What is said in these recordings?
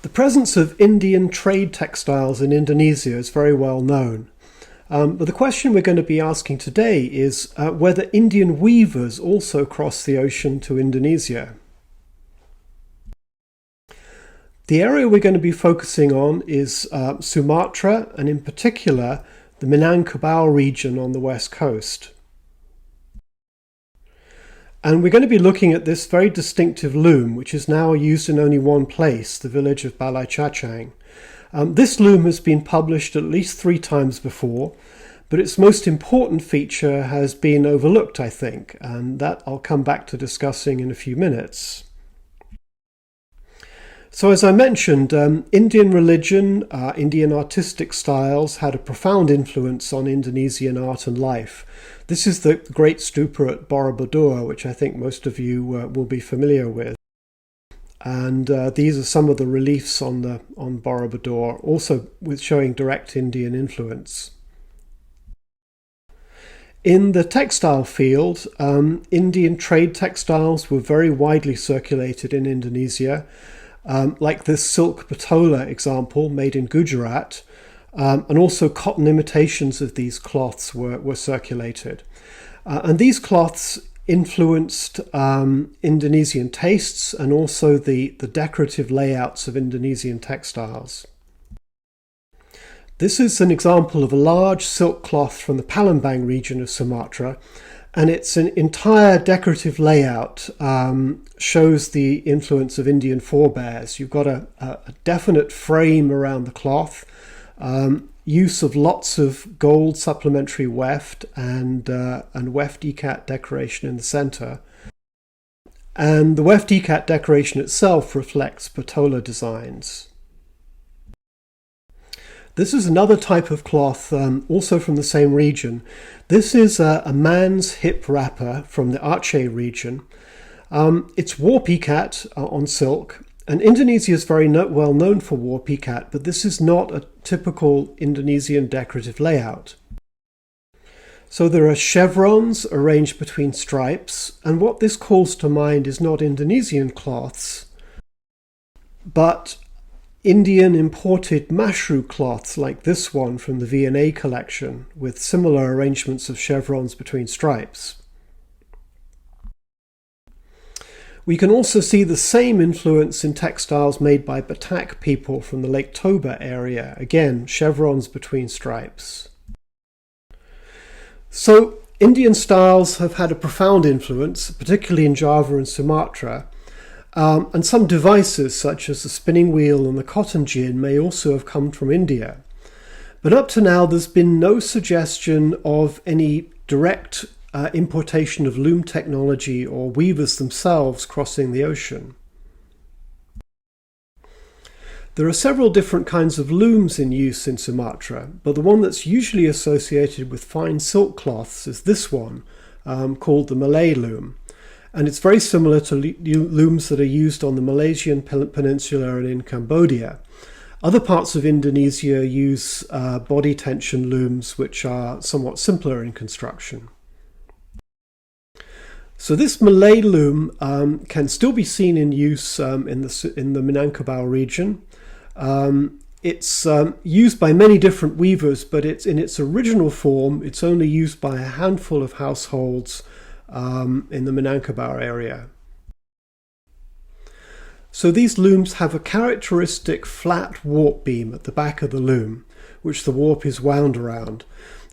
The presence of Indian trade textiles in Indonesia is very well known. But the question we're going to be asking today is whether Indian weavers also cross the ocean to Indonesia. The area we're going to be focusing on is Sumatra, and in particular the Minangkabau region on the west coast. And we're going to be looking at this very distinctive loom, which is now used in only one place, the village of Balai Cacang. This loom has been published at least 3 times before, but its most important feature has been overlooked, I think, and that I'll come back to discussing in a few minutes. So as I mentioned, Indian religion, Indian artistic styles had a profound influence on Indonesian art and life. This is the great stupa at Borobudur, which I think most of you will be familiar with. And these are some of the reliefs on Borobudur, also with showing direct Indian influence. In the textile field, Indian trade textiles were very widely circulated in Indonesia, like this silk patola example made in Gujarat, and also cotton imitations of these cloths were circulated. And these cloths influenced Indonesian tastes and also the decorative layouts of Indonesian textiles. This is an example of a large silk cloth from the Palembang region of Sumatra, and its an entire decorative layout shows the influence of Indian forebears. You've got a definite frame around the cloth, use of lots of gold supplementary weft and weft ikat decoration in the center. And the weft ikat decoration itself reflects patola designs. This is another type of cloth, also from the same region. This is a man's hip wrapper from the Aceh region. It's warp ikat on silk, and Indonesia is very well known for warp ikat, but this is not a typical Indonesian decorative layout. So there are chevrons arranged between stripes, and what this calls to mind is not Indonesian cloths, but Indian imported mashru cloths like this one from the V&A collection, with similar arrangements of chevrons between stripes. We can also see the same influence in textiles made by Batak people from the Lake Toba area, again chevrons between stripes. So Indian styles have had a profound influence, particularly in Java and Sumatra. And some devices such as the spinning wheel and the cotton gin may also have come from India. But up to now there's been no suggestion of any direct importation of loom technology or weavers themselves crossing the ocean. There are several different kinds of looms in use in Sumatra, but the one that's usually associated with fine silk cloths is this one, called the Malay loom. And it's very similar to looms that are used on the Malaysian peninsula and in Cambodia. Other parts of Indonesia use body tension looms, which are somewhat simpler in construction. So this Malay loom can still be seen in use in the Minangkabau region. It's used by many different weavers, but in its original form, it's only used by a handful of households in the Minangkabau area. So these looms have a characteristic flat warp beam at the back of the loom, which the warp is wound around.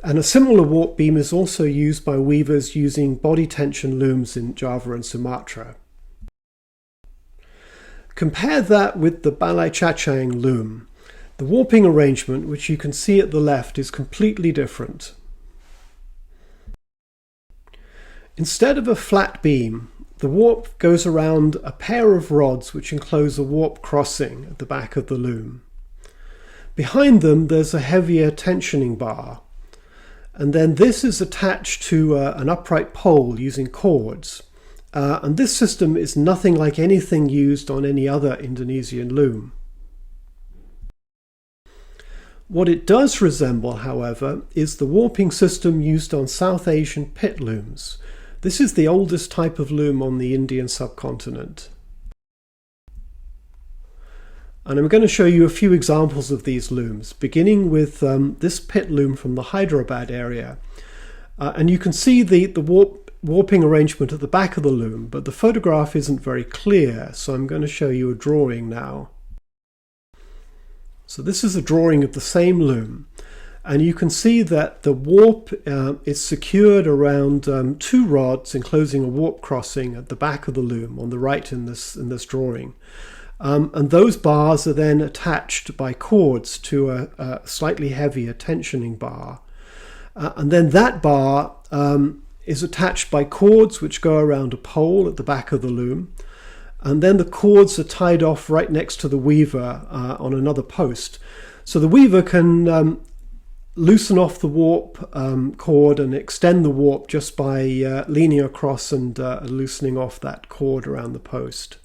And a similar warp beam is also used by weavers using body tension looms in Java and Sumatra. Compare that with the Balai Cacang loom. The warping arrangement, which you can see at the left, is completely different. Instead of a flat beam, the warp goes around a pair of rods which enclose a warp crossing at the back of the loom. Behind them there's a heavier tensioning bar, and then this is attached to an upright pole using cords. And this system is nothing like anything used on any other Indonesian loom. What it does resemble, however, is the warping system used on South Asian pit looms. This is the oldest type of loom on the Indian subcontinent. And I'm going to show you a few examples of these looms, beginning with this pit loom from the Hyderabad area. And you can see the warping arrangement at the back of the loom, but the photograph isn't very clear, so I'm going to show you a drawing now. So this is a drawing of the same loom, and you can see that the warp is secured around two rods enclosing a warp crossing at the back of the loom on the right in this drawing. And those bars are then attached by cords to a slightly heavier tensioning bar. And then that bar is attached by cords which go around a pole at the back of the loom. And then the cords are tied off right next to the weaver on another post. So the weaver can loosen off the warp cord and extend the warp just by leaning across and loosening off that cord around the post.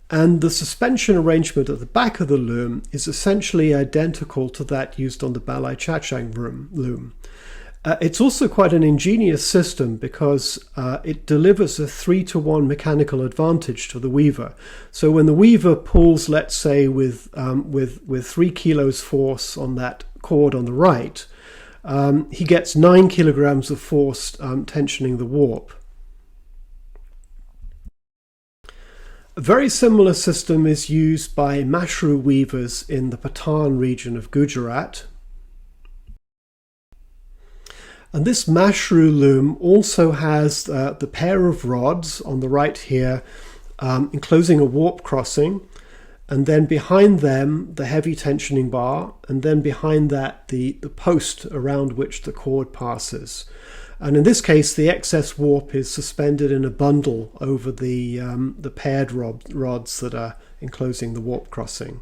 And the suspension arrangement at the back of the loom is essentially identical to that used on the Balai Cacang loom. It's also quite an ingenious system because it delivers a 3-to-1 mechanical advantage to the weaver. So when the weaver pulls, let's say, with 3 kilos force on that cord on the right, he gets 9 kilograms of force tensioning the warp. A very similar system is used by mashru weavers in the Patan region of Gujarat. And this mashru loom also has the pair of rods on the right here enclosing a warp crossing, and then behind them the heavy tensioning bar, and then behind that the post around which the cord passes. And in this case, the excess warp is suspended in a bundle over the paired rods that are enclosing the warp crossing.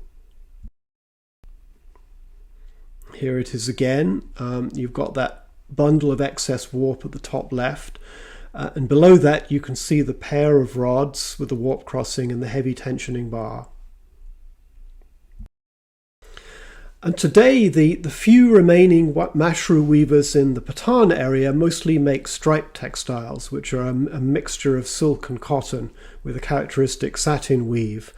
Here it is again. You've got that bundle of excess warp at the top left. And below that, you can see the pair of rods with the warp crossing and the heavy tensioning bar. And today, the few remaining mashru weavers in the Patan area mostly make striped textiles, which are a mixture of silk and cotton with a characteristic satin weave.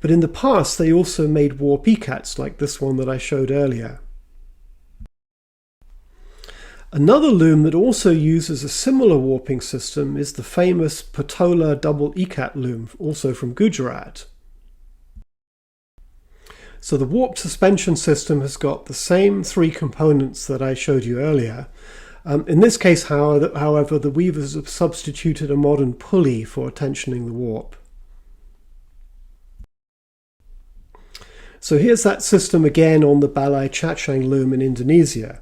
But in the past, they also made warp ikats like this one that I showed earlier. Another loom that also uses a similar warping system is the famous Patola double ikat loom, also from Gujarat. So the warp suspension system has got the same 3 components that I showed you earlier. In this case, however, the weavers have substituted a modern pulley for tensioning the warp. So here's that system again on the Balai Cacang loom in Indonesia.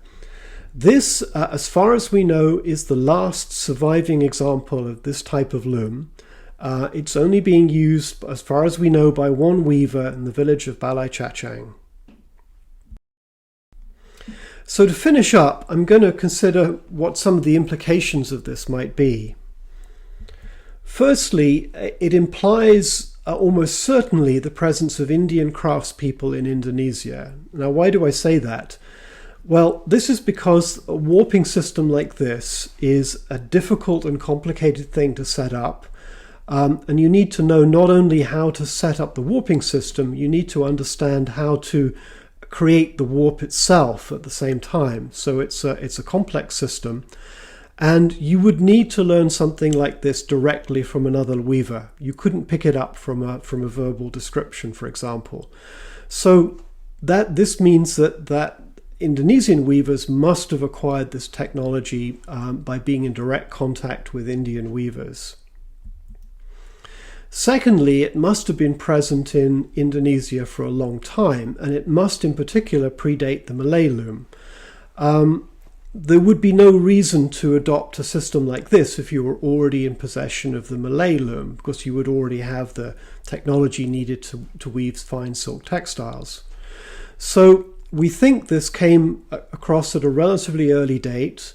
This, as far as we know, is the last surviving example of this type of loom. It's only being used, as far as we know, by one weaver in the village of Balai Cacang. So to finish up, I'm going to consider what some of the implications of this might be. Firstly, it implies almost certainly the presence of Indian craftspeople in Indonesia. Now, why do I say that? Well, this is because a warping system like this is a difficult and complicated thing to set up. And you need to know not only how to set up the warping system, you need to understand how to create the warp itself at the same time. So it's a complex system. And you would need to learn something like this directly from another weaver. You couldn't pick it up from a verbal description, for example. So this means that Indonesian weavers must have acquired this technology by being in direct contact with Indian weavers. Secondly, it must have been present in Indonesia for a long time, and it must in particular predate the Malay loom. There would be no reason to adopt a system like this if you were already in possession of the Malay loom, because you would already have the technology needed to weave fine silk textiles. So we think this came across at a relatively early date,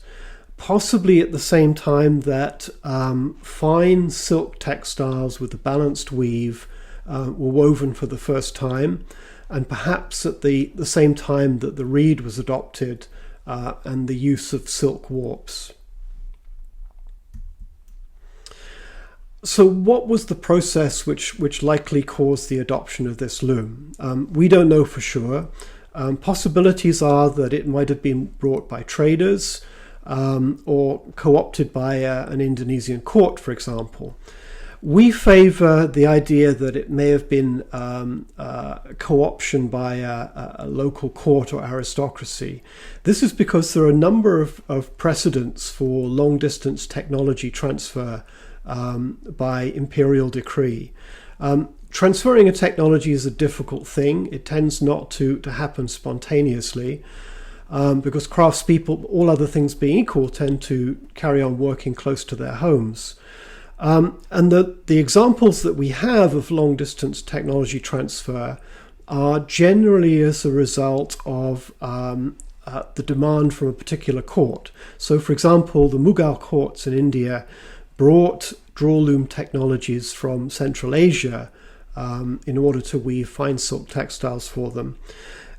possibly at the same time that fine silk textiles with a balanced weave were woven for the first time, and perhaps at the same time that the reed was adopted and the use of silk warps. So what was the process which likely caused the adoption of this loom? We don't know for sure. Possibilities are that it might have been brought by traders or co-opted by an Indonesian court, for example. We favour the idea that it may have been co-option by a local court or aristocracy. This is because there are a number of precedents for long-distance technology transfer by imperial decree. Transferring a technology is a difficult thing. It tends not to happen spontaneously because craftspeople, all other things being equal, tend to carry on working close to their homes. And the examples that we have of long-distance technology transfer are generally as a result of the demand from a particular court. So, for example, the Mughal courts in India brought draw loom technologies from Central Asia in order to weave fine silk textiles for them.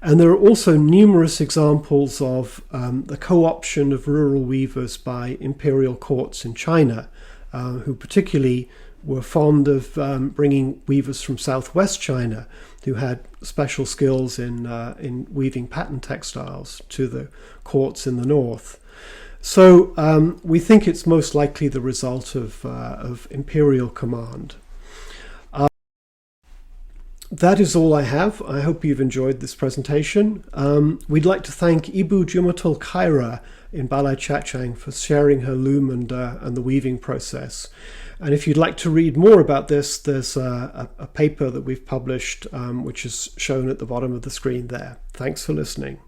And there are also numerous examples of the co-option of rural weavers by imperial courts in China, who particularly were fond of bringing weavers from southwest China who had special skills in weaving pattern textiles to the courts in the north. So we think it's most likely the result of imperial command. That is all I have. I hope you've enjoyed this presentation. We'd like to thank Ibu Jumatul Khaira in Balai Cacang for sharing her loom and the weaving process. And if you'd like to read more about this, there's a paper that we've published which is shown at the bottom of the screen there. Thanks for listening.